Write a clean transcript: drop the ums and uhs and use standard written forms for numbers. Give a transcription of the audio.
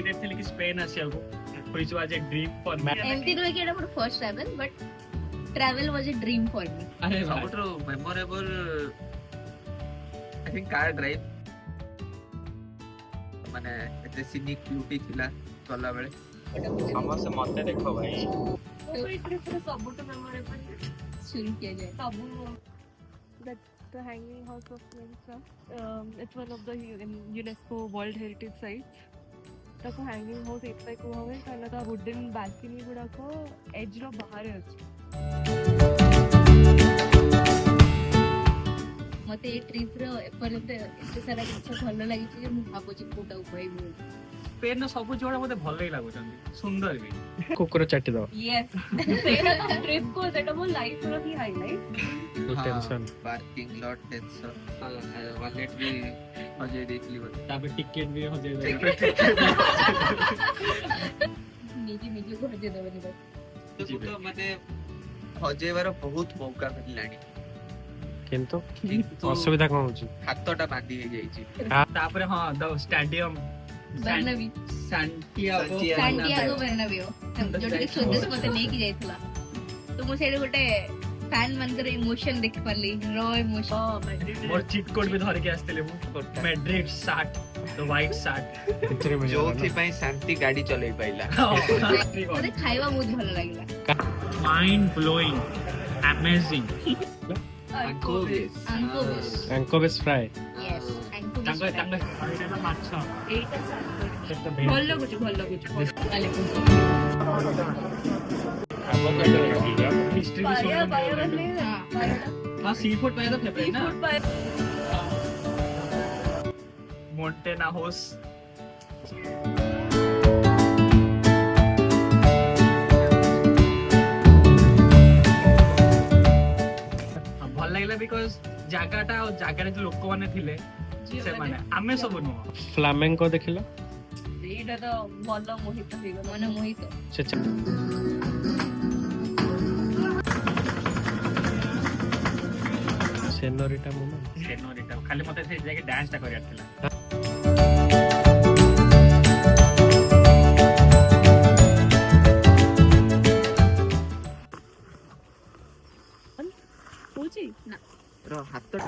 Excited थे कि Spain आसिया को which was a dream for me एमती नुहे कि एटा मोर first travel but travel was a dream for me अरे ସବୁଠୁ memorable I think car drive ମାନେ ଏତେ ସିନିକ୍ ବ୍ୟୁଟି ଥିଲା ଗଲା ବେଳେ ସମସ୍ତେ ମତେ ଦେଖ ଭାଇ कोई ट्रिप रे सबटु मेमोरेबल शुरू किया जाए सबु that's the hanging house of Windsor. It's one of the UNESCO World Heritage Sites. ताको hanging house एतै को हवे काना ता wooden balcony गुडा को edge रो बाहर अछि मते ए ट्रिप रो एपर्यंत एते सारा किछ भलो लागि जे मु भाबुची कोटा उपाय स्पेन सब जोड़ा मते भल ही लागुचंदी सुंदर भी कुकुर चाटी दो yes ट्रिप को सेटा मो लाइफ रो ही highlight tension parking lot tension wallet भी अजय देखली बोले ताबे टिकट भी हो जाए निजी को हजे दबनी तो मते हजेबार बहुत मौका मिललानी किंतु किंतु असुविधा कौन होची हातटा बांधी हे जाईची तापरे हां the stadium Bernabeu Santiago Santiago Bernabeu जोटी सुदेश मते नै कि जायतला तो मु सेडे गोटे फैन मनकर इमोशन देख परली रॉ इमोशन मोर चीट कोड भी धर के आस्तेले मु मैड्रिड 60 द वाइट 60 जो थी पई शांति गाड़ी चलै पाइला मते खाइबा बहुत भलो लागिला mind blowing amazing anchovies anchovies fry yes एंको तांग तांग एटा माछा एटा साथ भल भलो कुछ हिस्ट्री भी पाया पाया सुन बदले हां सी फूड पाया तो फेवरेट ना फूड पाया मोंटेना होस भल लागला बिकॉज जागाटा और जागारे जो लोक माने थिले से माने आमे सब नु फ्लामेंको देखिलो एटा तो भलो मोहित हो गलो मन मोहित से सेनोरिटा मोमेंट सेनोरिटा खाली मते से जाके डांस ता करिया थिला पूछी रो हातटा